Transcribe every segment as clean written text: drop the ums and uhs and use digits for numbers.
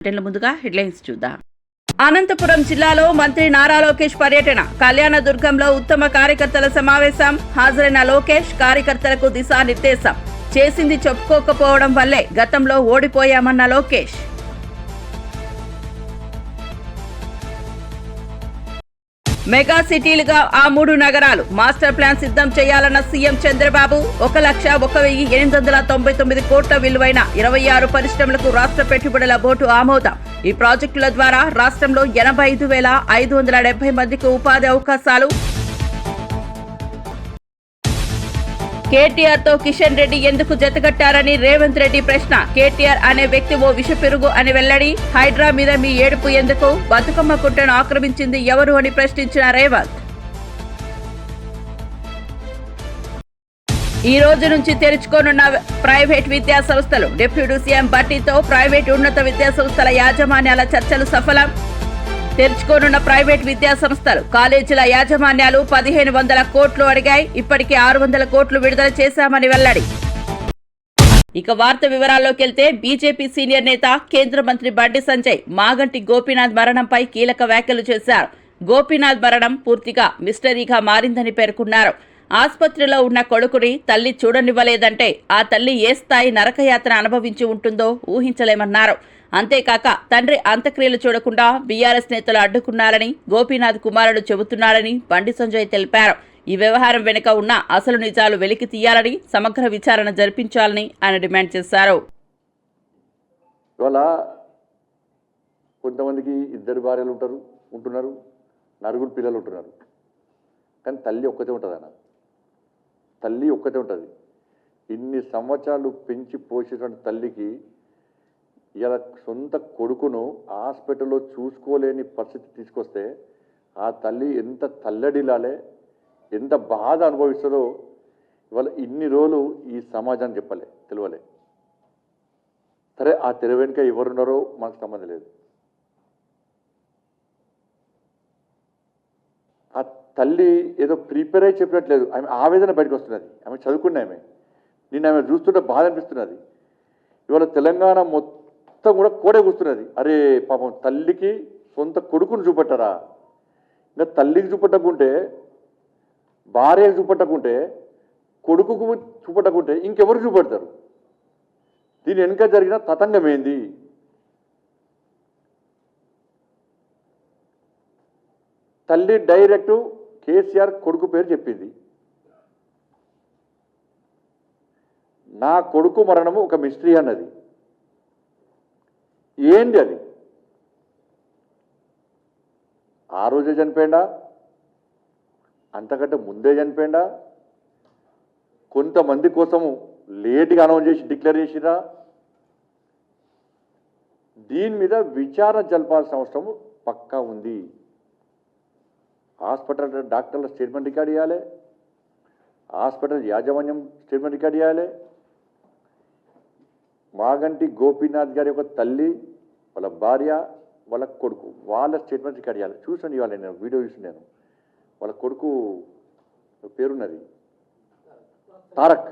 ముందుగా హెడ్లైన్స్ చూద్దాం. అనంతపురం జిల్లాలో మంత్రి నారా లోకేష్ పర్యటన. కళ్యాణదుర్గంలో ఉత్తమ కార్యకర్తల సమావేశం. హాజరైన లోకేష్ కార్యకర్తలకు దిశానిర్దేశం. చేసింది చెప్పుకోకపోవడం వల్లే గతంలో ఓడిపోయామన్న లోకేష్. మెగా సిటీలుగా ఆ 3 నగరాలు మాస్టర్ ప్లాన్ సిద్ధం చేయాలన్న సీఎం చంద్రబాబు. 1,01,899 కోట్ల విలువైన 26 పరిశ్రమలకు రాష్ట్ర పెట్టుబడుల బోర్డు ఆమోదం. ఈ ప్రాజెక్టుల ద్వారా రాష్ట్రంలో 85,570 మందికి ఉపాధి అవకాశాలు. కేటీఆర్ తో కిషన్ రెడ్డి ఎందుకు జతగట్టారని రేవంత్ రెడ్డి ప్రశ్న. కేటీఆర్ అనే వ్యక్తి ఓ విషపెరుగు అని వెల్లడి. హైడ్రా మీద మీ ఏడుపు ఎందుకు? బతుకమ్మ కుట్టను ఆక్రమించింది ఎవరు అని ప్రశ్నించిన రేవంత్. ఈ రోజు నుంచి తెరుచుకోనున్న ప్రైవేట్ విద్యా సంస్థలు. డిప్యూటీ సీఎం భట్టితో ప్రైవేట్ ఉన్నత విద్యా సంస్థల యాజమాన్యాల చర్చలు సఫలం. తెరుచుకోనున్న ప్రైవేట్ విద్యా సంస్థలు. కాలేజీల యాజమాన్యాలు 1,500 కోట్లు అడిగాయి. ఇప్పటికే 600 కోట్లు విడుదల చేశామని వెల్లడి. ఇక వార్త వివరాల్లోకి వెళ్తే బీజేపీ సీనియర్ నేత కేంద్ర మంత్రి బండి సంజయ్ మాగంటి గోపీనాథ్ మరణంపై కీలక వ్యాఖ్యలు చేశారు. గోపీనాథ్ మరణం పూర్తిగా మిస్టరీగా మారిందని పేర్కొన్నారు. ఆసుపత్రిలో ఉన్న కొడుకుని తల్లి చూడనివ్వలేదంటే ఆ తల్లి ఏ స్థాయి నరకయాతన అనుభవించి ఉంటుందో ఊహించలేమన్నారు. అంతేకాక తండ్రి అంత్యక్రియలు చూడకుండా బీఆర్ఎస్ నేతలు అడ్డుకున్నారని గోపీనాథ్ కుమారుడు చెబుతున్నారని బండి సంజయ్ తెలిపారు. ఈ వ్యవహారం వెనుక ఉన్న అసలు నిజాలు వెలికి తీయాలని, సమగ్ర విచారణ జరిపించాలని ఆయన డిమాండ్ చేశారు. ఇవాళ కొంతమందికి 2 భార్యలు ఉంటున్నారు, 4 పిల్లలు ఉంటున్నారు. కానీ తల్లి ఒక్కతే ఉంటుంది అన్న. తల్లి ఒక్కతే ఉంటుంది. ఇన్ని సంవత్సరాలు పెంచి పోసేటువంటి తల్లికి ఇలా సొంత కొడుకును హాస్పిటల్లో చూసుకోలేని పరిస్థితి తీసుకొస్తే ఆ తల్లి ఎంత తల్లడిలాలే, ఎంత బాధ అనుభవిస్తుందో ఇవాళ ఇన్ని రోజులు ఈ సమాజాన్ని తెలియలే. సరే, ఆ తెర వెనుక ఎవరున్నారో మనకు సంబంధం లేదు. ఆ తల్లి ఏదో ప్రిపేర్ అయి చెప్పినట్లేదు. ఆమె ఆవేదన బయటకు వస్తున్నది. ఆమె చదువుకున్న నిన్న ఆమె చూస్తుంటే బాధ అనిపిస్తున్నది. ఇవాళ తెలంగాణ మొత్తం కూడా కోడే కూస్తున్నది. అరే పాపం, తల్లికి సొంత కొడుకును చూపెట్టరా? ఇంకా తల్లికి చూపెట్టకుంటే, భార్యకు చూపెట్టకుంటే, కొడుకుకు చూపెట్టకుంటే ఇంకెవరు చూపెడతారు? దీని వెనుక జరిగిన తతంగం ఏంది? తల్లి డైరెక్టు కేసీఆర్ కొడుకు పేరు చెప్పింది. నా కొడుకు మరణము ఒక మిస్టరీ అన్నది. ఏంటి అది? ఆ రోజే చనిపోయిందా? అంతకంటే ముందే చనిపోయిందా? కొంతమంది కోసము లేట్గా అనౌన్స్ చేసి డిక్లేర్ చేసిరా? దీని మీద విచారణ జరపాల్సిన అవసరం పక్కా ఉంది. హాస్పిటల్ డాక్టర్ల స్టేట్మెంట్ రికార్డ్ చేయాలి, హాస్పిటల్ యాజమాన్యం స్టేట్మెంట్ రికార్డ్ చేయాలి. మాగంటి గోపీనాథ్ గారి యొక్క తల్లి, వాళ్ళ భార్య, వాళ్ళ కొడుకు, వాళ్ళ స్టేట్మెంట్ రికార్డ్ చేయాలి. చూసాను ఇవాళ, నేను వీడియో చూసినాను. వాళ్ళ కొడుకు పేరున్నది తారక్.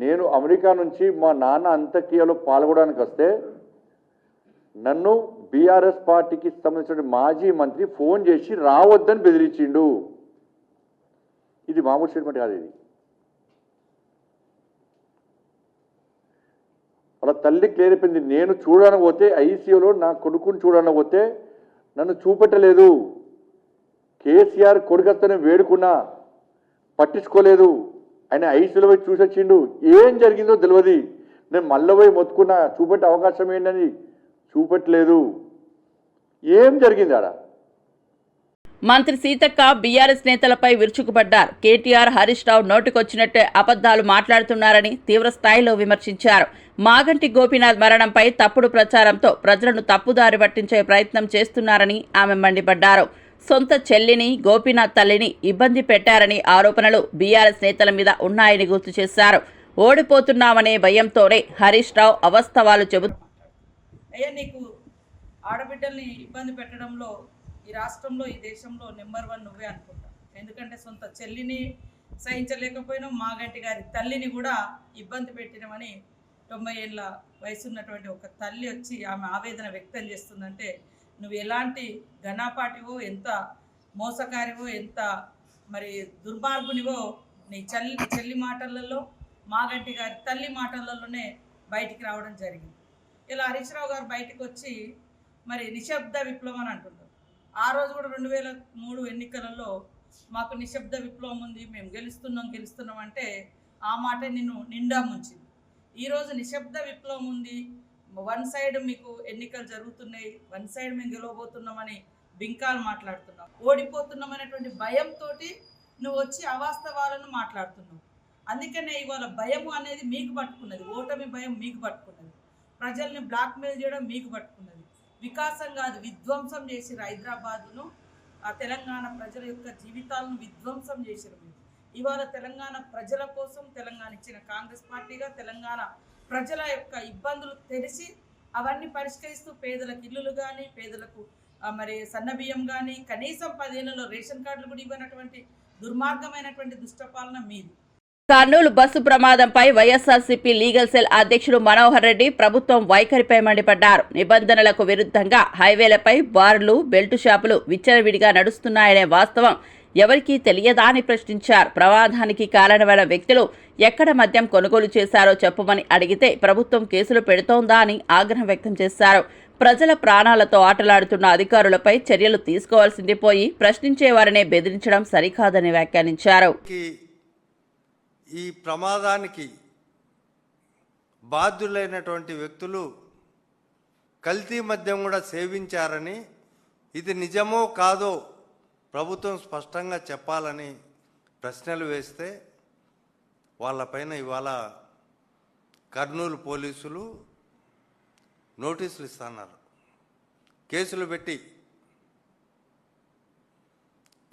నేను అమెరికా నుంచి మా నాన్న అంత్యక్రియలో పాల్గొనడానికి వస్తే నన్ను బీఆర్ఎస్ పార్టీకి సంబంధించిన మాజీ మంత్రి ఫోన్ చేసి రావద్దని బెదిరించిండు. ఇది మామూలు స్టేట్మెంట్ కాదు. ఇది వాళ్ళ తల్లి క్లియర్ అయిపోయింది. నేను చూడడానికి పోతే, ఐసీయూలో నా కొడుకుని చూడడానికి పోతే నన్ను చూపెట్టలేదు. కేసీఆర్ కొడుకుతోనే వేడుకున్నా, పట్టించుకోలేదు. ఆయన ఐసీయూలో పోయి చూసొచ్చిండు. ఏం జరిగిందో తెలియదు. నేను మళ్ళీ పోయి మొత్తుకున్నా, చూపెట్టే అవకాశం ఏంటని, చూపెట్టలేదు. ఏం జరిగింది ఆడ? మంత్రి సీతక్క బీఆర్ఎస్ నేతలపై విరుచుకుపడ్డారు. కేటీఆర్, హరీష్ రావు నోటికొచ్చినట్టే అబద్దాలు మాట్లాడుతున్నారని తీవ్ర స్థాయిలో విమర్శించారు. మాగంటి గోపీనాథ్ మరణంపై తప్పుడు ప్రచారంతో ప్రజలను తప్పుదారి పట్టించే ప్రయత్నం చేస్తున్నారని ఆమె మండిపడ్డారు. సొంత చెల్లిని, గోపీనాథ్ తల్లిని ఇబ్బంది పెట్టారని ఆరోపణలు బీఆర్ఎస్ నేతల మీద ఉన్నాయని గుర్తు చేశారు. ఓడిపోతున్నామనే భయంతోనే హరీష్ రావు అవాస్తవాలు నీకు ఆడబిడ్డల్ని ఇబ్బంది పెట్టడంలో ఈ రాష్ట్రంలో, ఈ దేశంలో నెంబర్ 1 నువ్వే అనుకుంటా. ఎందుకంటే సొంత చెల్లిని సహించలేకపోయినాం, మాగంటి గారి తల్లిని కూడా ఇబ్బంది పెట్టినామని 90 ఏళ్ళ వయసు ఉన్నటువంటి ఒక తల్లి వచ్చి ఆమె ఆవేదన వ్యక్తం చేస్తుందంటే నువ్వు ఎలాంటి ఘనాపాటివో, ఎంత మోసకారివో, ఎంత మరి దుర్మార్గునివో నీ చెల్లి మాటలలో, మాగంటి గారి తల్లి మాటలలోనే బయటికి రావడం జరిగింది. ఇలా హరీష్ రావు గారు బయటకు వచ్చి మరి నిశ్శబ్ద విప్లవం అని అంటున్నారు. ఆ రోజు కూడా 2003 ఎన్నికలలో మాకు నిశ్శబ్ద విప్లవం ఉంది, మేము గెలుస్తున్నాం అంటే ఆ మాట నిన్ను నిండా ముంచింది. ఈరోజు నిశ్శబ్ద విప్లవం ఉంది, వన్ సైడ్ మీకు ఎన్నికలు జరుగుతున్నాయి, వన్ సైడ్ మేము గెలవబోతున్నామని బింకాలు మాట్లాడుతున్నాం. ఓడిపోతున్నాం అనేటువంటి భయంతో నువ్వు వచ్చి అవాస్తవాలను మాట్లాడుతున్నావు. అందుకనే ఇవాళ భయము అనేది మీకు పట్టుకున్నది, ఓటమి భయం మీకు పట్టుకున్నది, ప్రజల్ని బ్లాక్మెయిల్ చేయడం మీకు పట్టుకున్నది. వికాసం కాదు, విధ్వంసం చేసిరు హైదరాబాదును, ఆ తెలంగాణ ప్రజల యొక్క జీవితాలను విధ్వంసం చేసిరు మీరు. ఇవాళ తెలంగాణ ప్రజల కోసం తెలంగాణ ఇచ్చిన కాంగ్రెస్ పార్టీగా తెలంగాణ ప్రజల యొక్క ఇబ్బందులు తెలిసి అవన్నీ పరిష్కరిస్తూ పేదలకు ఇల్లులు కానీ, పేదలకు మరి సన్నబియ్యం కానీ, కనీసం 10 ఏళ్లలో రేషన్ కార్డులు కూడా ఇవ్వనటువంటి దుర్మార్గమైనటువంటి దుష్టపాలన మీది. కర్నూలు బస్సు ప్రమాదంపై వైఎస్ఆర్సీపీ లీగల్ సెల్ అధ్యక్షుడు మనోహర్ రెడ్డి ప్రభుత్వం వైఖరిపై మండిపడ్డారు. నిబంధనలకు విరుద్ధంగా హైవేలపై బార్లు, బెల్టు షాపులు విచ్చలవిడిగా నడుస్తున్నాయనే వాస్తవం ఎవరికీ తెలియదా అని ప్రశ్నించారు. ప్రమాదానికి కారణమైన వ్యక్తులు ఎక్కడ మద్యం కొనుగోలు చేశారో చెప్పమని అడిగితే ప్రభుత్వం కేసులు పెడుతోందా అని ఆగ్రహం వ్యక్తం చేశారు. ప్రజల ప్రాణాలతో ఆటలాడుతున్న అధికారులపై చర్యలు తీసుకోవాల్సింది పోయి ప్రశ్నించేవారినే బెదిరించడం సరికాదని వ్యాఖ్యానించారు. ఈ ప్రమాదానికి బాధ్యులైనటువంటి వ్యక్తులు కల్తీ మద్యం కూడా సేవించారని, ఇది నిజమో కాదో ప్రభుత్వం స్పష్టంగా చెప్పాలని ప్రశ్నలు వేస్తే వాళ్ళపైన ఇవాళ కర్నూలు పోలీసులు నోటీసులు ఇస్తున్నారు. కేసులు పెట్టి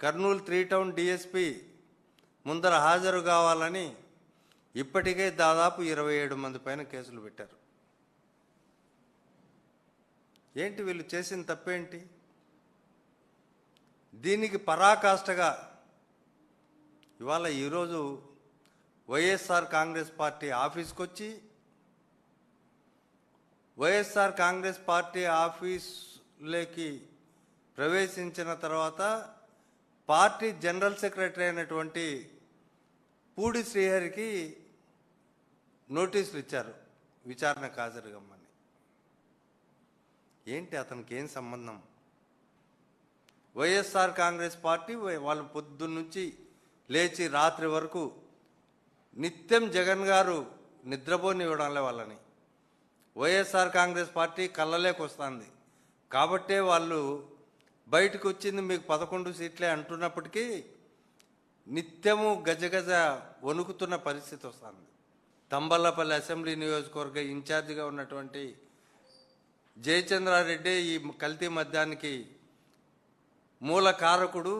కర్నూలు 3 టౌన్ డిఎస్పి ముందర హాజరు కావాలని ఇప్పటికే దాదాపు 27 మంది పైన కేసులు పెట్టారు. ఏంటి వీళ్ళు చేసిన తప్పేంటి? దీనికి పరాకాష్ఠగా ఇవాళ ఈరోజు వైఎస్ఆర్ కాంగ్రెస్ పార్టీ ఆఫీస్కి వచ్చి వైఎస్ఆర్ కాంగ్రెస్ పార్టీ ఆఫీసులోకి ప్రవేశించిన తర్వాత పార్టీ జనరల్ సెక్రటరీ అయినటువంటి పూడి శ్రీహరికి నోటీసులు ఇచ్చారు విచారణకు హాజరుగమ్మని. ఏంటి అతనికి ఏం సంబంధం? వైఎస్ఆర్ కాంగ్రెస్ పార్టీ వాళ్ళు పొద్దున్నుంచి లేచి రాత్రి వరకు నిత్యం జగన్ గారు నిద్రపోనివ్వడంలే వాళ్ళని. వైఎస్ఆర్ కాంగ్రెస్ పార్టీ కళ్ళలేకి వస్తుంది కాబట్టే వాళ్ళు బయటకు వచ్చింది మీకు 11 సీట్లే అంటున్నప్పటికీ నిత్యము గజగజ వణుకుతున్న పరిస్థితి వస్తుంది. తంబల్లపల్లి అసెంబ్లీ నియోజకవర్గ ఇన్ఛార్జిగా ఉన్నటువంటి జయచంద్రారెడ్డి ఈ కల్తీ మద్యానికి మూల కారకుడు,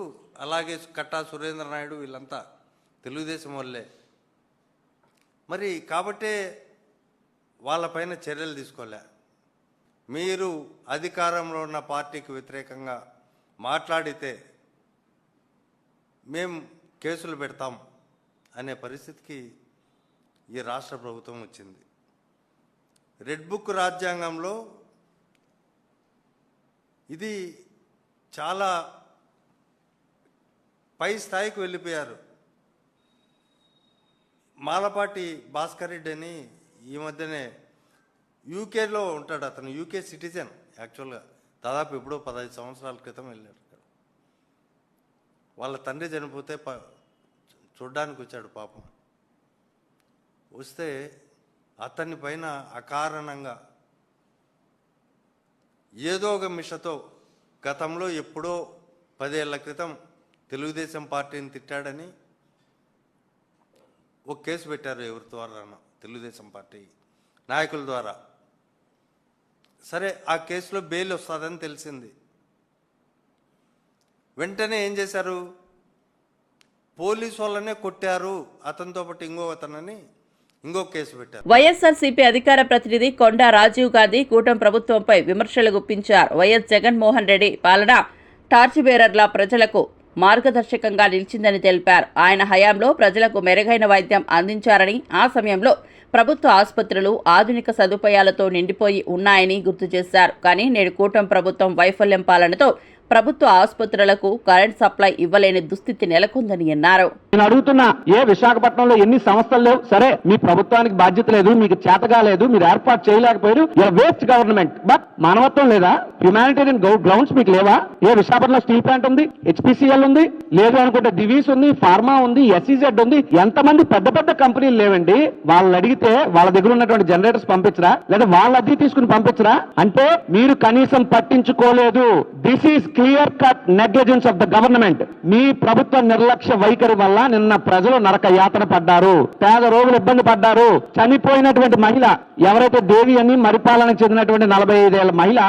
అలాగే కట్టా సురేంద్ర నాయుడు, వీళ్ళంతా తెలుగుదేశం వాళ్ళే. మరి కాబట్టే వాళ్ళపైన చర్యలు తీసుకోలే. మీరు అధికారంలో ఉన్న పార్టీకి వ్యతిరేకంగా మాట్లాడితే మేము కేసులు పెడతాం అనే పరిస్థితికి ఈ రాష్ట్ర ప్రభుత్వం వచ్చింది. రెడ్ బుక్ రాజ్యాంగంలో ఇది చాలా పై స్థాయికి వెళ్ళిపోయారు. మాలపాటి భాస్కర్ రెడ్డి అని ఈ మధ్యనే యూకేలో ఉంటాడు. అతను యూకే సిటిజన్ యాక్చువల్గా, దాదాపు ఎప్పుడో 15 సంవత్సరాల క్రితం వెళ్ళాడు. ఇక్కడ వాళ్ళ తండ్రి చనిపోతే చూడ్డానికి వచ్చాడు పాపం. వస్తే అతని పైన అకారణంగా ఏదో ఒక మిషతో గతంలో ఎప్పుడో 10 ఏళ్ల క్రితం తెలుగుదేశం పార్టీని తిట్టాడని ఒక కేసు పెట్టారు. ఎవరి ద్వారా? తెలుగుదేశం పార్టీ నాయకుల ద్వారా. సరే, ఆ కేసులో బెయిల్ వస్తుందని తెలిసింది. వెంటనే ఏం చేశారు? పోలీసు వాళ్ళనే కొట్టారు అతనితో పాటు ఇంకో కేసు పెట్టారు. వైఎస్ఆర్సీపీ అధికార ప్రతినిధి కొండా రాజీవ్ గాంధీ కూటమి ప్రభుత్వంపై విమర్శలు గుప్పించారు. వైఎస్ జగన్మోహన్ రెడ్డి పాలన టార్చ్ బేరర్ల ప్రజలకు మార్గదర్శకంగా నిలిచిందని తెలిపారు. ఆయన హయాంలో ప్రజలకు మెరుగైన వైద్యం అందించారని, ఆ సమయంలో ప్రభుత్వ ఆసుపత్రులు ఆధునిక సదుపాయాలతో నిండిపోయి ఉన్నాయని గుర్తు చేశారు. కానీ నేడు కూటమి ప్రభుత్వం వైఫల్యం పాలనతో ప్రభుత్వ ఆసుపత్రులకు కరెంట్ సప్లై ఇవ్వలేని దుస్థితి నెలకొందని అన్నారు. నేను అడుగుతున్నా, ఏ విశాఖపట్నంలో ఎన్ని సంస్థలు లేవు? సరే, మీ ప్రభుత్వానికి బాధ్యత లేదు, మీకు చేతగా లేదు, మీరు ఏర్పాటు చేయలేకపోయారు. Waste government. బట్ మానవత్వం లేదా? హ్యుమానిటేరియన్ గ్రౌండ్స్ మీకు లేవా? ఏ విశాఖపట్నంలో స్టీల్ ప్లాంట్ ఉంది, హెచ్పిసిఎల్ ఉంది, లేదు అనుకుంటే దివీస్ ఉంది, ఫార్మా ఉంది, ఎస్ఈజెడ్ ఉంది. ఎంతమంది పెద్ద పెద్ద కంపెనీలు లేవండి? వాళ్ళని అడిగితే వాళ్ళ దగ్గర ఉన్నటువంటి జనరేటర్స్ పంపించరా, లేదా వాళ్ళ అద్దె తీసుకుని పంపించరా? అంటే మీరు కనీసం పట్టించుకోలేదు. This is clear cut negligence of the government. మీ ప్రభుత్వ నిర్లక్ష్య వైఖరి వల్ల నిన్న ప్రజలు నరక యాతన పడ్డారు, పేద రోగులు ఇబ్బంది పడ్డారు. చనిపోయినటువంటి మహిళ ఎవరైతే దేవి అని మరిపాలనకు చెందినటువంటి 45 ఏళ్ల మహిళ,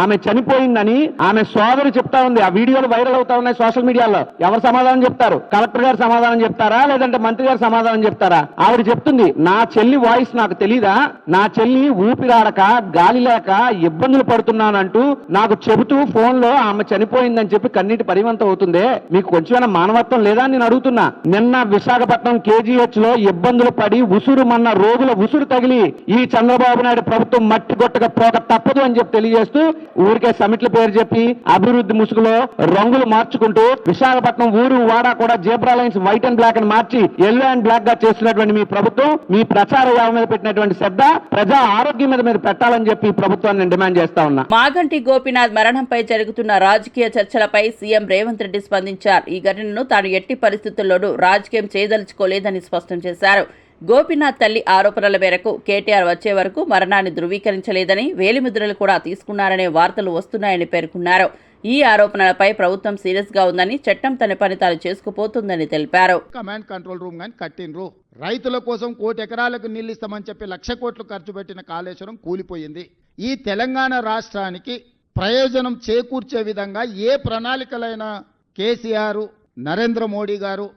ఆమె చనిపోయిందని ఆమె సోదరు చెప్తా ఉంది. ఆ వీడియోలు వైరల్ అవుతా ఉన్నాయి సోషల్ మీడియాలో. ఎవరు సమాధానం చెప్తారు? కలెక్టర్ గారు సమాధానం చెప్తారా, లేదంటే మంత్రి గారు సమాధానం చెప్తారా? ఆవిడ చెప్తుంది, నా చెల్లి వాయిస్ నాకు తెలీదా, నా చెల్లి ఊపిరాడక గాలి లేక ఇబ్బందులు పడుతున్నానంటూ నాకు చెబుతూ ఫోన్ లో ఆమె చనిపోయిందని చెప్పి కన్నీటి పరివంతం అవుతుందే. మీకు కొంచెమైనా మానవత్వం లేదా అని నేను అడుగుతున్నా. నిన్న విశాఖపట్నం కేజీహెచ్ లో ఇబ్బందులు పడి ఉసురు మన్న రోగుల ఉసురు తగిలి ఈ చంద్రబాబు నాయుడు ప్రభుత్వం మట్టి గొట్టగా పోక తప్పదు అని చెప్పి తెలియజేస్తూ, ఊరికే సమిట్ల పేరు చెప్పి అభివృద్ధి ముసుగులో రంగులు మార్చుకుంటూ విశాఖపట్నం ఊరు వాడా కూడా zebra lines white and black అని మార్చి ఎల్లో అండ్ బ్లాక్ గా చేస్తున్నటువంటి మీ ప్రభుత్వం, మీ ప్రచార యావ మీద పెట్టినటువంటి శ్రద్ధ ప్రజా ఆరోగ్యం మీద మీరు పెట్టాలని చెప్పి ఈ ప్రభుత్వాన్ని నేను డిమాండ్ చేస్తా ఉన్నా. మాగంటి గోపీనాథ్ మరణంపై జరుగుతున్న రాజకీయ చర్చలపై సీఎం రేవంత్ రెడ్డి స్పందించారు. ఈ ఘటనను తాను ఎట్టి పరిస్థితుల్లోనూ రాజకీయం చేయదలుచుకోలేదని స్పష్టం చేశారు. గోపీనాథ్ తల్లి ఆరోపణల మేరకు కేటీఆర్ వచ్చే వరకు మరణాన్ని ధృవీకరించలేదని, వేలిముద్రలు కూడా తీసుకున్నారనే వార్తలు వస్తున్నాయని పేర్కొన్నారు. ఈ ఆరోపణలపై ప్రభుత్వం సీరియస్ గా ఉందని, చట్టం తన పని తాను చేసుకుపోతుందని తెలిపారు. కమాండ్ కంట్రోల్ రూమ్ కానీ కట్టినరు. రైతుల కోసం 1 కోటి ఎకరాలకు నీళ్లు ఇస్తామని చెప్పి 1,00,000 కోట్లు ఖర్చు పెట్టిన కాళేశ్వరం కూలిపోయింది. ఈ తెలంగాణ రాష్ట్రానికి ప్రయోజనం చేకూర్చే విధంగా ఏ ప్రణాళికలైనా కేసీఆర్, నరేంద్ర మోడీ గారు,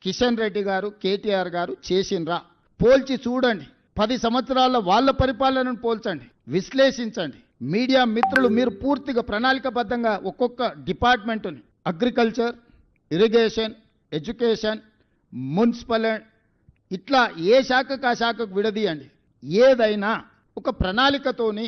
కిషన్ రెడ్డి గారు, కేటీఆర్ గారు చేసిండ్రా? పోల్చి చూడండి. 10 సంవత్సరాల వాళ్ళ పరిపాలనను పోల్చండి, విశ్లేషించండి. మీడియా మిత్రులు మీరు పూర్తిగా ప్రణాళికబద్ధంగా ఒక్కొక్క డిపార్ట్మెంటుని, అగ్రికల్చర్, ఇరిగేషన్, ఎడ్యుకేషన్, మున్సిపల్, ఇట్లా ఏ శాఖకు ఆ శాఖకు విడదీయండి. ఏదైనా ఒక ప్రణాళికతోని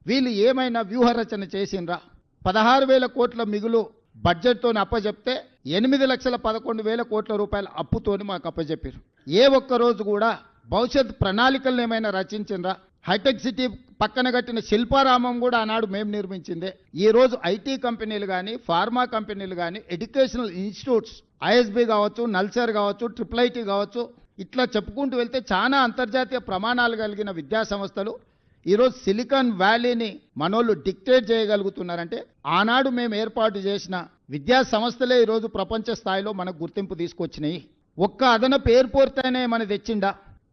వీళ్ళు ఏమైనా వ్యూహరచన చేసిండ్రా? 16,000 కోట్ల మిగులు బడ్జెట్తో అప్పచెప్తే 8,11,000 కోట్ల రూపాయల అప్పుతోని మాకు అప్పచెప్పారు. ఏ ఒక్క రోజు కూడా భవిష్యత్ ప్రణాళికలను ఏమైనా రచించిండ్రా? హైటెక్ సిటీ పక్కన కట్టిన శిల్పారామం కూడా ఆనాడు మేము నిర్మించిందే. ఈ రోజు ఐటీ కంపెనీలు కానీ, ఫార్మా కంపెనీలు కానీ, ఎడ్యుకేషనల్ ఇన్స్టిట్యూట్స్, ఐఎస్బి కావచ్చు, నల్సర్ కావచ్చు, IIIT కావచ్చు, ఇట్లా చెప్పుకుంటూ వెళ్తే చాలా అంతర్జాతీయ ప్రమాణాలు కలిగిన విద్యా సంస్థలు ఈరోజు సిలికాన్ వ్యాలీని మనోళ్ళు డిక్టేట్ చేయగలుగుతున్నారంటే ఆనాడు మేము ఏర్పాటు చేసిన విద్యా సంస్థలే ఈరోజు ప్రపంచ స్థాయిలో మనకు గుర్తింపు తీసుకొచ్చినాయి. ఒక్క అదనపు ఎయిర్పోర్ట్ అయినా మన తెచ్చిండా?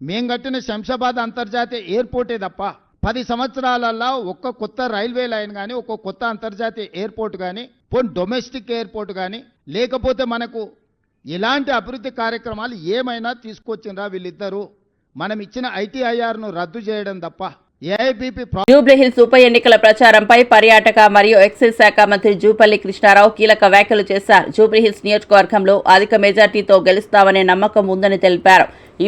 మేం కట్టిన శంషాబాద్ అంతర్జాతీయ ఎయిర్పోర్టే తప్ప 10 సంవత్సరాలలో ఒక్క కొత్త రైల్వే లైన్ కానీ, ఒక్క కొత్త అంతర్జాతీయ ఎయిర్పోర్ట్ కానీ, పోనీ డొమెస్టిక్ ఎయిర్పోర్ట్ కానీ, లేకపోతే మనకు ఇలాంటి అభివృద్ధి కార్యక్రమాలు ఏమైనా తీసుకొచ్చిండ్రా వీళ్ళిద్దరూ? మనం ఇచ్చిన ITIRను రద్దు చేయడం తప్ప. జూబ్లీహిల్స్ ఉప ఎన్నికల ప్రచారంపై పర్యాటక మరియు ఎక్సైజ్ శాఖ మంత్రి జూపల్లి కృష్ణారావు కీలక వ్యాఖ్యలు చేశారు. జూబ్లీహిల్స్ నియోజకవర్గంలో అధిక మెజార్టీతో గెలుస్తామనే నమ్మకం ఉందని తెలిపారు. ఈ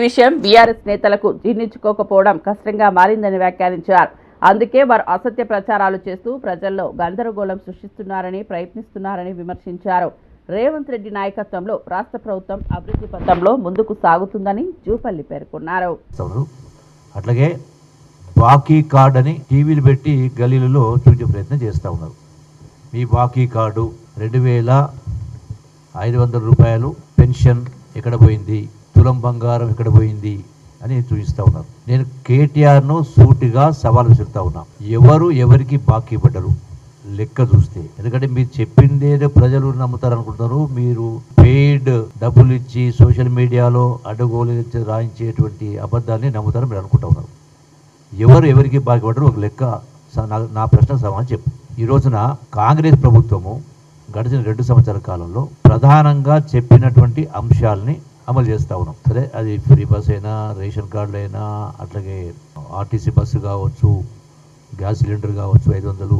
విషయం బీఆర్ఎస్ నేతలకు జీర్ణించుకోకపోవడం కష్టంగా మారిందని వ్యాఖ్యానించారు. అందుకే వారు అసత్య ప్రచారాలు చేస్తూ ప్రజల్లో గందరగోళం సృష్టిస్తున్నారని ప్రయత్నిస్తున్నారని విమర్శించారు. రేవంత్ రెడ్డి నాయకత్వంలో రాష్ట్ర ప్రభుత్వం అభివృద్ధి పథంలో ముందుకు సాగుతుందని జూపల్లి పేర్కొన్నారు. అట్లాగే బాకీ కార్డు అని టీవీలు పెట్టి గలీలలో చూపించే ప్రయత్నం చేస్తూ ఉన్నారు. మీ బాకీ కార్డు 2,500 రూపాయలు పెన్షన్ ఎక్కడ పోయింది, తులం బంగారం ఎక్కడ పోయింది అని చూపిస్తూ ఉన్నారు. నేను కేటీఆర్ను సూటిగా సవాల్ విసురుతా ఉన్నా. ఎవరికి బాకీ పడ్డరు లెక్క చూస్తే? ఎందుకంటే మీరు చెప్పిందేదో ప్రజలు నమ్ముతారు అనుకుంటున్నారు. మీరు పెయిడ్ డబ్బులు ఇచ్చి సోషల్ మీడియాలో అడ్డగోలు రాయించేటువంటి అబద్ధాన్ని నమ్ముతారు మీరు అనుకుంటా ఉన్నారు. ఎవరికి బాకీ పడ్డరు ఒక లెక్క నా ప్రశ్న సమాధానం చెప్పు. ఈ రోజున కాంగ్రెస్ ప్రభుత్వము గడిచిన 2 సంవత్సరాల కాలంలో ప్రధానంగా చెప్పినటువంటి అంశాలని అమలు చేస్తూ ఉన్నాం. సరే, అది ఫ్రీ బస్ అయినా, రేషన్ కార్డులు అయినా, అట్లాగే ఆర్టీసీ బస్సు కావచ్చు, గ్యాస్ సిలిండర్ కావచ్చు, 500,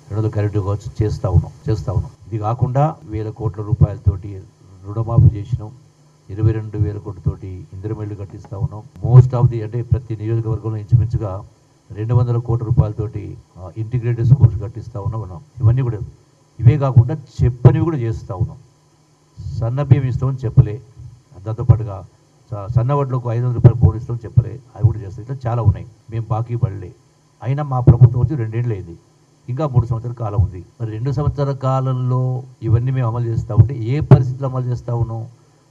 200 కరెంటు కావచ్చు, చేస్తూ ఉన్నాం. ఇది కాకుండా 1,000 కోట్ల రూపాయలతోటి రుణమాఫీ చేసినాం. 22,000 కోట్లతోటి ఇందిరమిల్లు కట్టిస్తూ ఉన్నాం. మోస్ట్ ఆఫ్ ది అంటే ప్రతి నియోజకవర్గంలో ఇంచుమించుగా 200 కోట్ల రూపాయలతోటి ఇంటిగ్రేటెడ్ స్కూల్స్ కట్టిస్తూ ఉన్నాం. ఇవన్నీ కూడా ఇవే కాకుండా చెప్పనివి కూడా చేస్తూ ఉన్నాం. సన్న బియ్యం ఇస్తామని చెప్పలే, దాంతోపాటుగా సన్నవడ్లకు 500 రూపాయలు బోనస్ ఇస్తామని చెప్పలే, అవి కూడా చేస్తాం. ఇట్లా చాలా ఉన్నాయి. మేము బాకీ పడలే. అయినా మా ప్రభుత్వం వచ్చి 2 ఏళ్ళు అయింది, ఇంకా 3 సంవత్సరాల కాలం ఉంది. మరి 2 సంవత్సరాల కాలంలో ఇవన్నీ మేము అమలు చేస్తూ ఉంటే ఏ పరిస్థితులు అమలు చేస్తూ ఉన్నాం?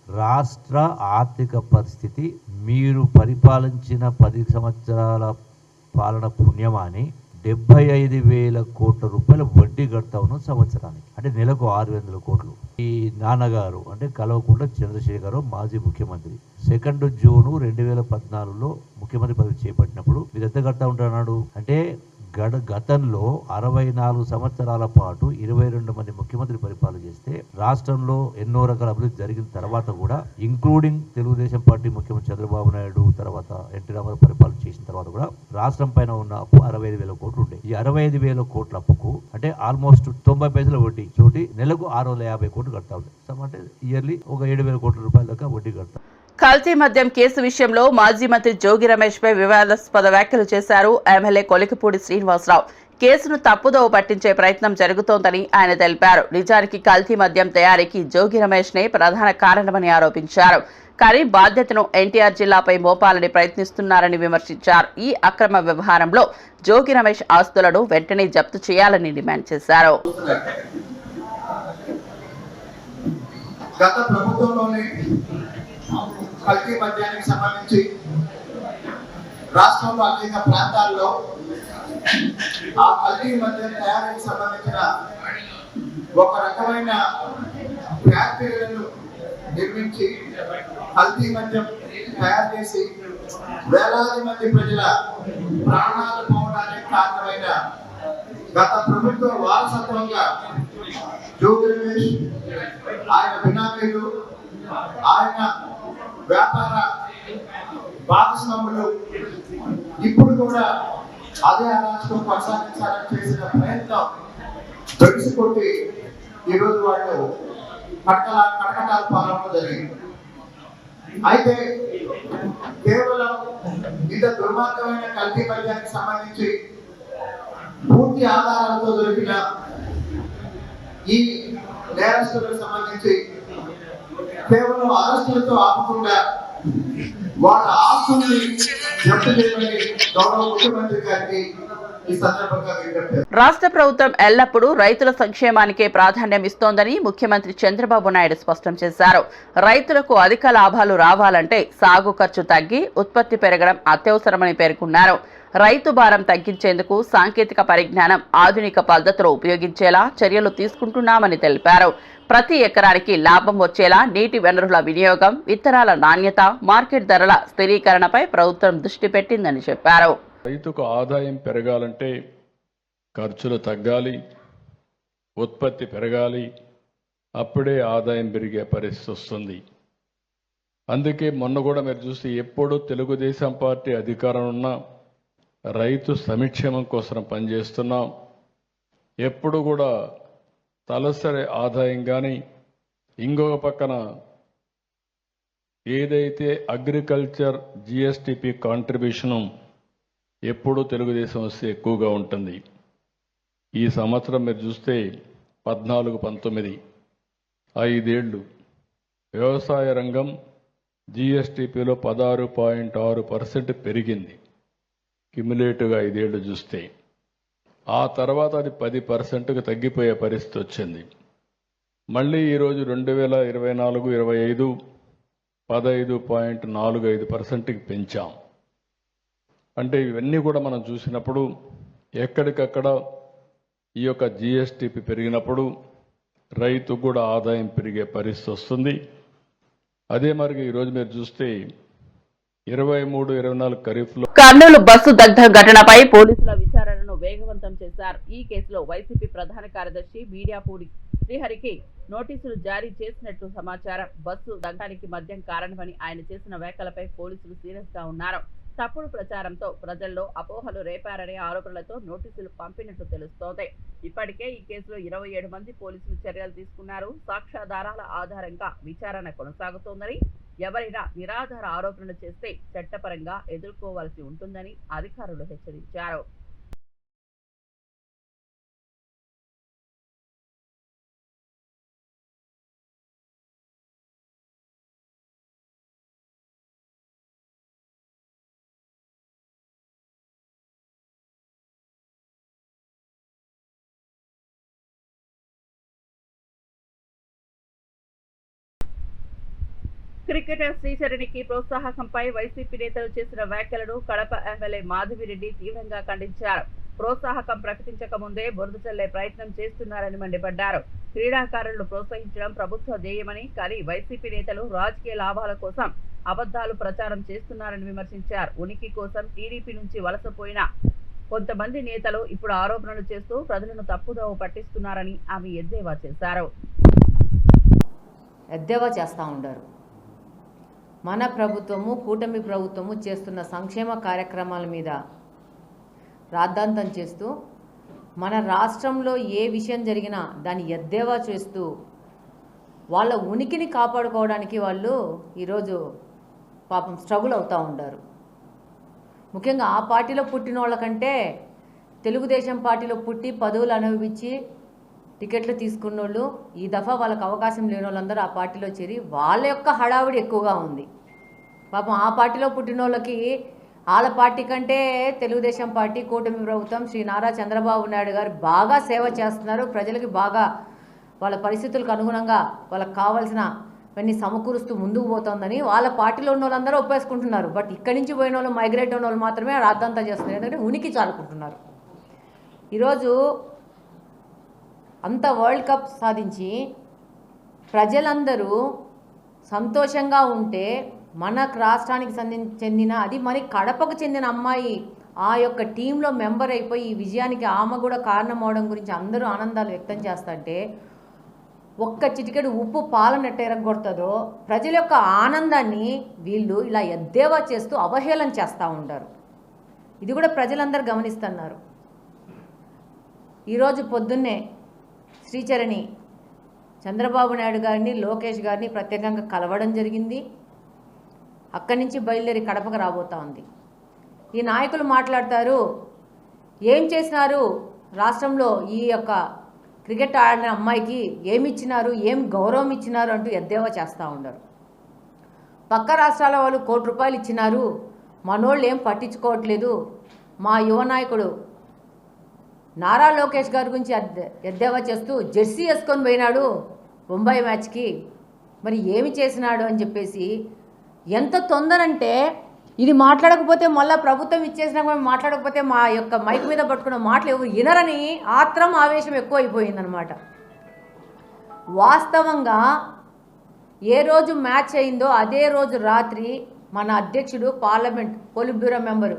రాష్ట్ర ఆర్థిక పరిస్థితి మీరు పరిపాలించిన 10 సంవత్సరాల పాలన పుణ్యమాని 75,000 కోట్ల రూపాయలు వడ్డీ కడతా ఉన్నాం సంవత్సరానికి. అంటే నెలకు 600 కోట్లు. ఈ నాన్నగారు అంటే కల్వకుంట్ల చంద్రశేఖర్ మాజీ ముఖ్యమంత్రి 2 జూన్ 2014లో ముఖ్యమంత్రి పదవి చేపట్టినప్పుడు మీరు ఎంత కడతా ఉంటున్నాడు అంటే గతంలో 64 సంవత్సరాల పాటు 22 మంది ముఖ్యమంత్రి పరిపాలన చేస్తే రాష్ట్రంలో ఎన్నో రకాల అభివృద్ధి జరిగిన తర్వాత కూడా, ఇంక్లూడింగ్ తెలుగుదేశం పార్టీ ముఖ్యమంత్రి చంద్రబాబు నాయుడు తర్వాత ఎన్టీ రామారావు పరిపాలన చేసిన తర్వాత కూడా రాష్ట్రం పైన ఉన్న అప్పు 65,000 కోట్లు ఉండే. ఈ 65,000 కోట్ల అప్పుకు అంటే ఆల్మోస్ట్ 90 పైసల వడ్డీ చోటి నెలకు 650 కోట్లు కడతా ఉంది. అంటే ఇయర్లీ ఒక 7,000 కోట్ల రూపాయల దాకా వడ్డీ కడతాం. కల్తీ మద్యం కేసు విషయంలో మాజీ మంత్రి జోగి రమేష్ పై వివాదాస్పద వ్యాఖ్యలు చేశారు ఎమ్మెల్యే కొలికిపూడి శ్రీనివాసరావు. కేసును తప్పుదోవ పట్టించే ప్రయత్నం జరుగుతోందని ఆయన తెలిపారు. నిజానికి కల్తీ మద్యం తయారీకి జోగి రమేష్ నే ప్రధాన కారణమని ఆరోపించారు. కానీ బాధ్యతను ఎన్టీఆర్ జిల్లాపై మోపాలని ప్రయత్నిస్తున్నారని విమర్శించారు. ఈ అక్రమ వ్యవహారంలో జోగి రమేష్ ఆస్తులను వెంటనే జప్తు చేయాలని డిమాండ్ చేశారు. గత ప్రభుత్వంలోనే కల్తీ మద్యానికి సంబంధించి రాష్ట్రంలో అనేక ప్రాంతాల్లో ఆ కల్తీ మద్యం తయారీకి సంబంధించిన ఒక రకమైన ఫ్యాక్టరీలను నిర్మించి కల్తీ మద్యం తయారు చేసి వేలాది మంది ప్రజల ప్రాణాలు పోవడానికి కారణమైన గత ప్రభుత్వ వారసత్వంగా జోగి రమేష్, ఆయన బినామీలు, ఆయన వ్యాపార భాగస్వాములు ఇప్పుడు కూడా అదే అరాచకం కొనసాగించాలని చేసిన ప్రయత్నం తెలిసికొట్టి ఈరోజు వాళ్ళు కటకటాలు పాలన జరిగింది. అయితే కేవలం ఇంత దుర్మార్గమైన కల్తీ మద్యానికి సంబంధించి పూర్తి ఆధారాలతో దొరికిన ఈ నేరస్తులకు సంబంధించి కేవలం అరెస్టులతో ఆపకుండా వాళ్ళ ఆస్తుల్ని జప్తు చేయమని గౌరవ ముఖ్యమంత్రి గారికి ఈ సందర్భంగా విజ్ఞప్తి. రాష్ట్ర ప్రభుత్వం ఎల్లప్పుడూ రైతుల సంక్షేమానికే ప్రాధాన్యం ఇస్తోందని ముఖ్యమంత్రి చంద్రబాబు నాయుడు స్పష్టం చేశారు. రైతులకు అధిక లాభాలు రావాలంటే సాగు ఖర్చు తగ్గి ఉత్పత్తి పెరగడం అత్యవసరమని పేర్కొన్నారు. రైతు భారం తగ్గించేందుకు సాంకేతిక పరిజ్ఞానం, ఆధునిక పద్ధతులు ఉపయోగించేలా చర్యలు తీసుకుంటున్నామని తెలిపారు. ప్రతి ఎకరానికి లాభం వచ్చేలా నీటి వనరుల వినియోగం, విత్తనాల నాణ్యత, మార్కెట్ ధరల స్థిరీకరణపై ప్రభుత్వం దృష్టి పెట్టిందని చెప్పారు. రైతుకు ఆదాయం పెరగాలంటే ఖర్చులు తగ్గాలి, ఉత్పత్తి పెరగాలి, అప్పుడే ఆదాయం పెరిగే పరిస్థితి వస్తుంది. అందుకే మొన్న కూడా మీరు చూస్తే ఎప్పుడు తెలుగుదేశం పార్టీ అధికారం ఉన్నా రైతు సంక్షేమం కోసం పనిచేస్తున్నాం. ఎప్పుడు కూడా తలసరి ఆదాయం కానీ ఇంకొక పక్కన ఏదైతే అగ్రికల్చర్ జిఎస్టిపి కాంట్రిబ్యూషను ఎప్పుడూ తెలుగుదేశం వస్తే ఎక్కువగా ఉంటుంది. ఈ సంవత్సరం మీరు చూస్తే 14-19 5 వ్యవసాయ రంగం జిఎస్టిపిలో 16.6% పెరిగింది క్యుములేటివ్గా 5 ఏళ్ళు చూస్తే. ఆ తర్వాత అది 10%కు తగ్గిపోయే పరిస్థితి వచ్చింది. మళ్ళీ ఈరోజు 2024-25 15.45%కి పెంచాం. అంటే ఇవన్నీ కూడా మనం చూసినప్పుడు ఎక్కడికక్కడ ఈ యొక్క జిఎస్టిపి పెరిగినప్పుడు రైతు కూడా ఆదాయం పెరిగే పరిస్థితి వస్తుంది. అదే మరి ఈరోజు మీరు చూస్తే 23-24 ఖరీఫ్లో కర్నూలు బస్సు దగ్ధం ఘటనపై పోలీసుల విచారణను వేగవంతం చేశారు. ఈ కేసులో వైసీపీ ప్రధాన కార్యదర్శి మీడియాపూడి శ్రీహరికి నోటీసులు జారీ చేసినట్లు సమాచారం. బస్సు దగ్ధానికి మద్యం కారణమని ఆయన చేసిన వ్యాఖ్యలపై పోలీసులు సీరియస్ గా ఉన్నారు. తప్పుడు ప్రచారంతో ప్రజల్లో అపోహలు రేపారనే ఆరోపణలతో నోటీసులు పంపినట్లు తెలుస్తోంది. ఇప్పటికే ఈ కేసులో 27 మంది పోలీసులు చర్యలు తీసుకున్నారు. సాక్ష్యాధారాల ఆధారంగా విచారణ కొనసాగుతోందని ఎవరైనా నిరాధార ఆరోపణలు చేస్తే చట్టపరంగా ఎదుర్కోవాల్సి ఉంటుందని అధికారులు హెచ్చరించారు. క్రికెటర్ శ్రీచరణికి ప్రోత్సాహకంపై వైసీపీ నేతలు చేసిన వ్యాఖ్యలను కడప ఎమ్మెల్యే మాధవిరెడ్డి తీవ్రంగా ఖండించారు. ప్రోత్సాహకం ప్రకటించక ముందే బురద చల్లే ప్రయత్నం చేస్తున్నారని మండిపడ్డారు. క్రీడాకారులను ప్రోత్సహించడం ప్రభుత్వ ధ్యేయమని, కానీ వైసీపీ నేతలు రాజకీయ లాభాల కోసం అబద్ధాలు ప్రచారం చేస్తున్నారని విమర్శించారు. ఉనికి కోసం టీడీపీ నుంచి వలసపోయిన కొంతమంది నేతలు ఇప్పుడు ఆరోపణలు చేస్తూ ప్రజలను తప్పుదోవ పట్టిస్తున్నారని ఆమె ఎద్దేవా చేశారు. ఎద్దేవా చేస్తూ ఉంటారు. మన ప్రభుత్వము, కూటమి ప్రభుత్వము చేస్తున్న సంక్షేమ కార్యక్రమాల మీద రాద్ధాంతం చేస్తూ, మన రాష్ట్రంలో ఏ విషయం జరిగినా దాన్ని ఎద్దేవా చేస్తూ వాళ్ళ ఉనికిని కాపాడుకోవడానికి వాళ్ళు ఈరోజు పాపం స్ట్రగుల్ అవుతూ ఉంటారు. ముఖ్యంగా ఆ పార్టీలో పుట్టిన వాళ్ళకంటే తెలుగుదేశం పార్టీలో పుట్టి పదవులు అనుభవించి టికెట్లు తీసుకున్న వాళ్ళు, ఈ దఫా వాళ్ళకి అవకాశం లేని వాళ్ళందరూ ఆ పార్టీలో చేరి వాళ్ళ యొక్క హడావిడి ఎక్కువగా ఉంది. పాపం ఆ పార్టీలో పుట్టిన వాళ్ళకి వాళ్ళ పార్టీ కంటే తెలుగుదేశం పార్టీ, కూటమి ప్రభుత్వం, శ్రీ నారా చంద్రబాబు నాయుడు గారు బాగా సేవ చేస్తున్నారు. ప్రజలకి బాగా వాళ్ళ పరిస్థితులకు అనుగుణంగా వాళ్ళకి కావాల్సినవన్నీ సమకూరుస్తూ ముందుకు పోతుందని వాళ్ళ పార్టీలో ఉన్న వాళ్ళందరూ ఒప్పేసుకుంటున్నారు. బట్ ఇక్కడి నుంచి పోయిన వాళ్ళు, మైగ్రేట్ అయిన వాళ్ళు మాత్రమే రాద్దంతా చేస్తున్నారు. ఎందుకంటే ఉనికి చాలుకుంటున్నారు. ఈరోజు అంత వరల్డ్ కప్ సాధించి ప్రజలందరూ సంతోషంగా ఉంటే, మన రాష్ట్రానికి చెందిన, అది మరి కడపకు చెందిన అమ్మాయి ఆ యొక్క టీంలో మెంబర్ అయిపోయి ఈ విజయానికి ఆమె కూడా కారణం అవడం గురించి అందరూ ఆనందాలు వ్యక్తం చేస్తుంటే, ఒక్క చిటికెడు ఉప్పు పాలనట్టు ఎరగొడుతుందో ప్రజల యొక్క ఆనందాన్ని వీళ్ళు ఇలా ఎద్దేవా చేస్తూ అవహేళన చేస్తూ ఉంటారు. ఇది కూడా ప్రజలందరూ గమనిస్తున్నారు. ఈరోజు పొద్దున్నే శ్రీచరణి చంద్రబాబు నాయుడు గారిని, లోకేష్ గారిని ప్రత్యేకంగా కలవడం జరిగింది. అక్కడి నుంచి బయలుదేరి కడపకు రాబోతా ఉంది. ఈ నాయకులు మాట్లాడతారు, ఏం చేసినారు రాష్ట్రంలో, ఈ యొక్క క్రికెట్ ఆడిన అమ్మాయికి ఏమి ఇచ్చినారు, ఏం గౌరవం ఇచ్చినారు అంటూ ఎద్దేవా చేస్తూ ఉండరు. పక్క రాష్ట్రాల వాళ్ళు ₹1 కోటి ఇచ్చినారు, మనోళ్ళు ఏం పట్టించుకోవట్లేదు. మా యువ నాయకుడు నారా లోకేష్ గారి గురించి ఎద్దేవా చేస్తూ జెర్సీ వేసుకొని పోయినాడు బొంబాయి మ్యాచ్కి, మరి ఏమి చేసినాడు అని చెప్పేసి. ఎంత తొందరంటే ఇది మాట్లాడకపోతే మళ్ళీ ప్రభుత్వం ఇచ్చేసినా కూడా మాట్లాడకపోతే మా యొక్క మైక్ మీద పట్టుకున్న మాటలు ఎవరు వినరని ఆత్రం, ఆవేశం ఎక్కువ అయిపోయిందనమాట. వాస్తవంగా ఏ రోజు మ్యాచ్ అయిందో అదే రోజు రాత్రి మన అధ్యక్షుడు, parliament polit bureau member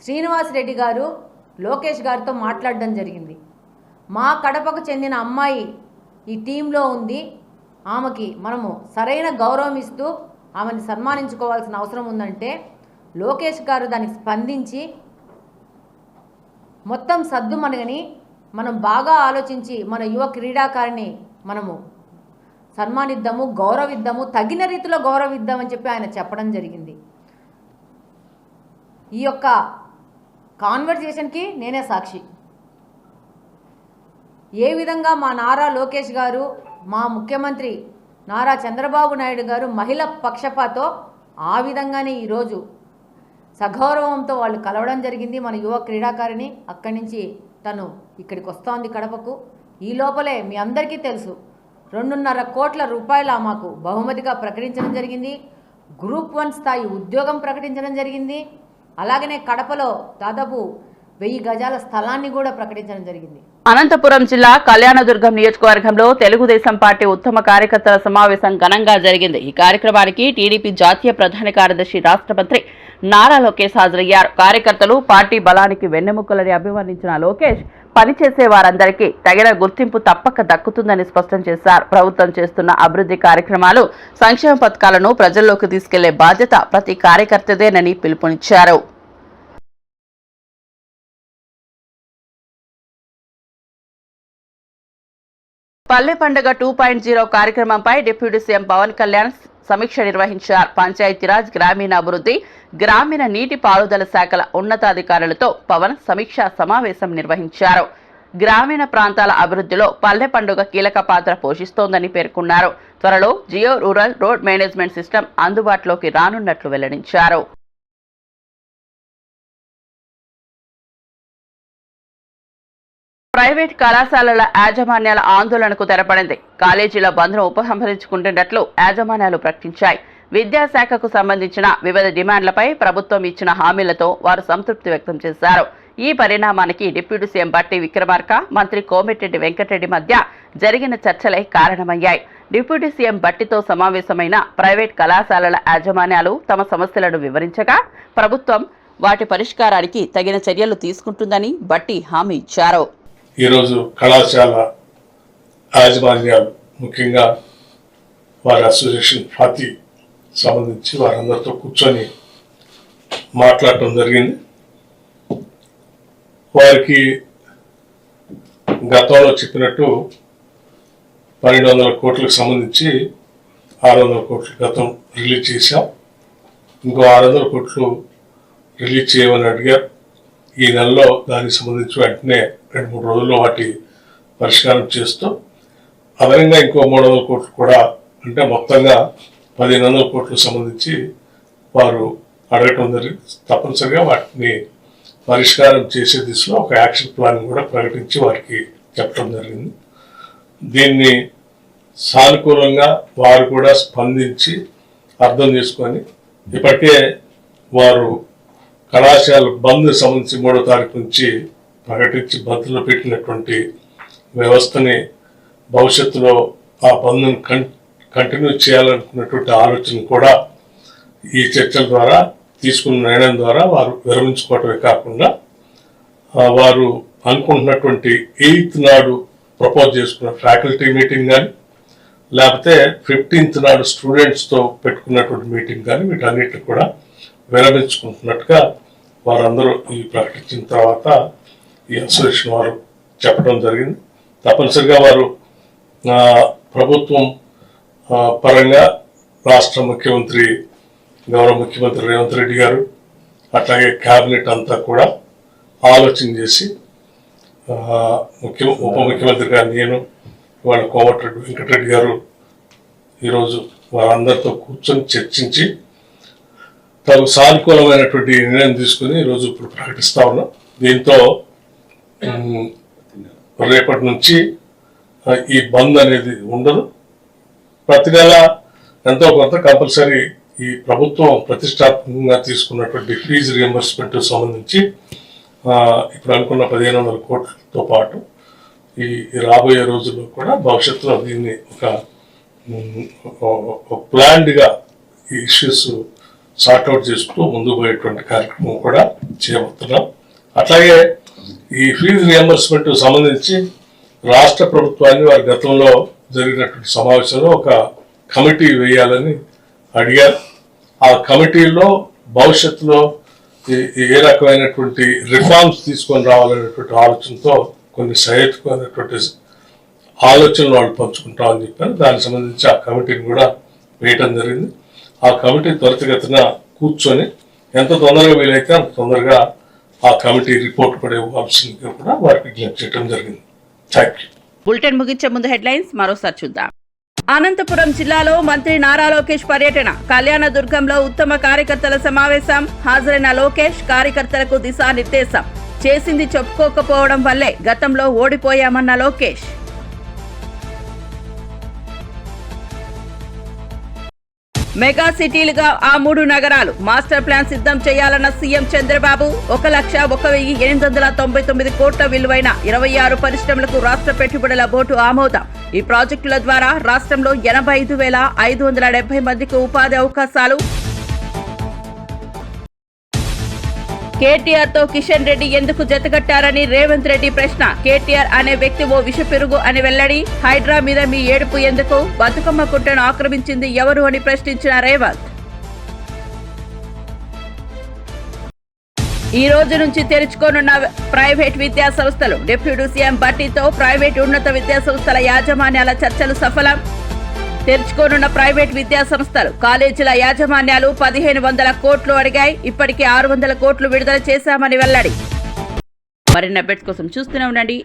Srinivas Reddy గారు లోకేష్ గారితో మాట్లాడడం జరిగింది. మా కడపకు చెందిన అమ్మాయి ఈ టీంలో ఉంది, ఆమెకి మనము సరైన గౌరవం ఇస్తూ ఆమెను సన్మానించుకోవాల్సిన అవసరం ఉందంటే, లోకేష్ గారు దానికి స్పందించి మొత్తం సద్దుమణిగని మనం బాగా ఆలోచించి మన యువ క్రీడాకారిని మనము సన్మానిద్దాము, గౌరవిద్దాము, తగిన రీతిలో గౌరవిద్దామని చెప్పి ఆయన చెప్పడం జరిగింది. ఈ యొక్క కాన్వర్జేషన్కి నేనే సాక్షి. ఏ విధంగా మా నారా లోకేష్ గారు, మా ముఖ్యమంత్రి నారా చంద్రబాబు నాయుడు గారు మహిళ పక్షపాతో ఆ విధంగానే ఈరోజు సగౌరవంతో వాళ్ళు కలవడం జరిగింది మన యువ క్రీడాకారిని. అక్కడి నుంచి తను ఇక్కడికి వస్తోంది కడపకు. ఈ లోపలే మీ అందరికీ తెలుసు, ₹2.5 కోట్ల మాకు బహుమతిగా ప్రకటించడం జరిగింది. గ్రూప్ 1 స్థాయి ఉద్యోగం ప్రకటించడం జరిగింది. అలాగనే కడపలో దాదాపు 1000 గజాల స్థలాన్ని కూడా ప్రకటించడం జరిగింది. అనంతపురం జిల్లా కళ్యాణదుర్గం నియోజకవర్గంలో తెలుగుదేశం పార్టీ ఉత్తమ కార్యకర్తల సమావేశం ఘనంగా జరిగింది. ఈ కార్యక్రమానికి టీడీపీ జాతీయ ప్రధాన కార్యదర్శి, రాష్ట్ర మంత్రి నారా లోకేష్ హాజరయ్యారు. కార్యకర్తలు పార్టీ బలానికి వెన్నెముకలని అభివర్ణించిన లోకేష్ పనిచేసే వారందరికీ తగిన గుర్తింపు తప్పక దక్కుతుందని స్పష్టం చేశారు. ప్రభుత్వం చేస్తున్న అభివృద్ధి కార్యక్రమాలు, సంక్షేమ పథకాలను ప్రజల్లోకి తీసుకెళ్లే బాధ్యత ప్రతి కార్యకర్తదేనని పిలుపునిచ్చారు. పల్లె పండుగ 2.0 కార్యక్రమంపై డిప్యూటీ సీఎం పవన్ కళ్యాణ్ సమీక్ష నిర్వహించారు. పంచాయతీరాజ్, గ్రామీణాభివృద్ధి, గ్రామీణ నీటి పారుదల శాఖల ఉన్నతాధికారులతో పవన్ సమీక్షా సమావేశం నిర్వహించారు. గ్రామీణ ప్రాంతాల అభివృద్ధిలో పల్లె పండుగ కీలక పాత్ర పోషిస్తోందని పేర్కొన్నారు. త్వరలో Jio rural road management system అందుబాటులోకి రానున్నట్లు వెల్లడించారు. ప్రైవేట్ కళాశాలల యాజమాన్యాల ఆందోళనకు తెరపడింది. కాలేజీల బంద్ను ఉపసంహరించుకుంటున్నట్లు యాజమాన్యాలు ప్రకటించాయి. విద్యాశాఖకు సంబంధించిన వివిధ డిమాండ్లపై ప్రభుత్వం ఇచ్చిన హామీలతో వారు సంతృప్తి వ్యక్తం చేశారు. ఈ పరిణామానికి డిప్యూటీ సీఎం బట్టి విక్రమార్క, మంత్రి కోమటిరెడ్డి వెంకటరెడ్డి మధ్య జరిగిన చర్చలే కారణమయ్యాయి. డిప్యూటీ సీఎం బట్టితో సమావేశమైన ప్రైవేట్ కళాశాలల యాజమాన్యాలు తమ సమస్యలను వివరించగా ప్రభుత్వం వాటి పరిష్కారానికి తగిన చర్యలు తీసుకుంటుందని బట్టి హామీ ఇచ్చారు. ఈరోజు కళాశాల యాజమాన్యాలు ముఖ్యంగా వారి అసోసియేషన్ ఫాతి సంబంధించి వారందరితో కూర్చొని మాట్లాడటం జరిగింది. వారికి గతంలో చెప్పినట్టు 1200 కోట్లకు సంబంధించి 600 కోట్లు గతం రిలీజ్ చేశాం. ఇంకో 600 కోట్లు రిలీజ్ చేయమని అడిగారు. ఈ నెలలో దానికి సంబంధించి వెంటనే 2-3 రోజుల్లో వాటి పరిష్కారం చేస్తూ అదనంగా ఇంకో 300 కోట్లు కూడా, అంటే మొత్తంగా 1500 కోట్లకు సంబంధించి వారు అడగటం జరిగింది. తప్పనిసరిగా వాటిని పరిష్కారం చేసే దిశలో ఒక యాక్షన్ ప్లాన్ కూడా ప్రకటించి వారికి చెప్పడం జరిగింది. దీన్ని సానుకూలంగా వారు కూడా స్పందించి అర్థం చేసుకొని ఇప్పటికే వారు కళాశాల బంద్ సంబంధించి 3వ తారీఖు నుంచి ప్రకటించి బంద్లో పెట్టినటువంటి వ్యవస్థని భవిష్యత్తులో ఆ బంద్ను కంటిన్యూ చేయాలనుకున్నటువంటి ఆలోచన కూడా ఈ చర్చల ద్వారా తీసుకున్న నిర్ణయం ద్వారా వారు విరమించుకోవటమే కాకుండా వారు అనుకుంటున్నటువంటి 8th నాడు ప్రపోజ్ చేసుకున్న ఫ్యాకల్టీ మీటింగ్ కానీ లేకపోతే 15th నాడు స్టూడెంట్స్తో పెట్టుకున్నటువంటి మీటింగ్ కానీ వీటన్నిటిని కూడా విరమించుకుంటున్నట్టుగా వారందరూ ఈ ప్రకటించిన తర్వాత ఈ అసోసియేషన్ వారు చెప్పడం జరిగింది. తప్పనిసరిగా వారు ప్రభుత్వం పరంగా రాష్ట్ర ముఖ్యమంత్రి, గౌరవ ముఖ్యమంత్రి రేవంత్ రెడ్డి గారు, అట్లాగే క్యాబినెట్ అంతా కూడా ఆలోచన చేసి ఉప ముఖ్యమంత్రి గారు, నేను, వాళ్ళ కోమటిరెడ్డి వెంకటరెడ్డి గారు ఈరోజు వారందరితో కూర్చొని చర్చించి తగు సానుకూలమైనటువంటి నిర్ణయం తీసుకుని ఈరోజు ఇప్పుడు ప్రకటిస్తా ఉన్నాం. దీంతో రేపటి నుంచి ఈ బంద్ అనేది ఉండదు. ప్రతి నెల ఎంతో కొంత కంపల్సరీ ఈ ప్రభుత్వం ప్రతిష్టాత్మకంగా తీసుకున్నటువంటి ఫీజు రియంబర్స్మెంట్ సంబంధించి ఇప్పుడు అనుకున్న 1500 కోట్లతో పాటు ఈ రాబోయే రోజుల్లో కూడా భవిష్యత్తులో దీన్ని ఒక ప్లాన్డ్గా ఈ ఇష్యూస్ సార్ట్అవుట్ చేసుకుంటూ ముందుకు పోయేటువంటి కార్యక్రమం కూడా చేయబోతున్నాం. అట్లాగే ఈ ఫీజు రియంబర్స్మెంట్ సంబంధించి రాష్ట్ర ప్రభుత్వాన్ని వారి గతంలో జరిగినటువంటి సమావేశంలో ఒక కమిటీ వేయాలని అడిగారు. ఆ కమిటీలో భవిష్యత్తులో ఏ రకమైనటువంటి రిఫార్మ్స్ తీసుకొని రావాలనేటువంటి ఆలోచనతో కొన్ని సహేతుకమైనటువంటి ఆలోచనలు వాళ్ళు పంచుకుంటామని చెప్పారు. దానికి సంబంధించి ఆ కమిటీని కూడా వేయటం జరిగింది. ఆ కమిటీ త్వరితగతిన కూర్చొని ఎంత తొందరగా వీలైతే అంత తొందరగా ఆ కమిటీ రిపోర్ట్ కూడా ఇవ్వాల్సిందిగా కూడా వారికి విజ్ఞప్తి చేయడం జరిగింది. Thank you. బులెటిన్ ముగించే ముందు హెడ్లైన్స్ మరోసారి చూద్దాం. అనంతపురం జిల్లాలో మంత్రి నారా లోకేష్ పర్యటన. కళ్యాణదుర్గంలో ఉత్తమ కార్యకర్తల సమావేశం. హాజరైన లోకేష్ కార్యకర్తలకు దిశానిర్దేశం. చేసింది చెప్పుకోకపోవడం వల్లే గతంలో ఓడిపోయామన్న లోకేష్. మెగా సిటీలుగా ఆ 3 నగరాలు మాస్టర్ ప్లాన్ సిద్ధం చేయాలన్న సీఎం చంద్రబాబు. 1,01,899 కోట్ల విలువైన 26 పరిశ్రమలకు రాష్ట్ర పెట్టుబడుల బోర్డు ఆమోదం. ఈ ప్రాజెక్టుల ద్వారా రాష్ట్రంలో 85,570 మందికి ఉపాధి అవకాశాలు. కేటీఆర్ తో కిషన్ రెడ్డి ఎందుకు జతగట్టారని రేవంత్ రెడ్డి ప్రశ్న. కేటీఆర్ అనే వ్యక్తి ఓ విషపెరుగు అని వెల్లడి. హైడ్రా మీద మీ ఏడుపు ఎందుకు? బతుకమ్మ కుట్టను ఆక్రమించింది ఎవరు అని ప్రశ్నించిన రేవంత్. ఈ రోజు నుంచి తెరుచుకోనున్న ప్రైవేట్ విద్యా సంస్థలు. డిప్యూటీ సీఎం బట్టితో ప్రైవేట్ ఉన్నత విద్యా సంస్థల యాజమాన్యాల చర్చలు సఫలం. తెరుచుకోనున్న ప్రైవేట్ విద్యా సంస్థలు, కాలేజీల యాజమాన్యాలు 1500 కోట్లు అడిగాయి. ఇప్పటికే 600 కోట్లు విడుదల చేశామని వెల్లడి. మరిన్ని అప్డేట్స్ కోసం చూస్తూనే ఉండండి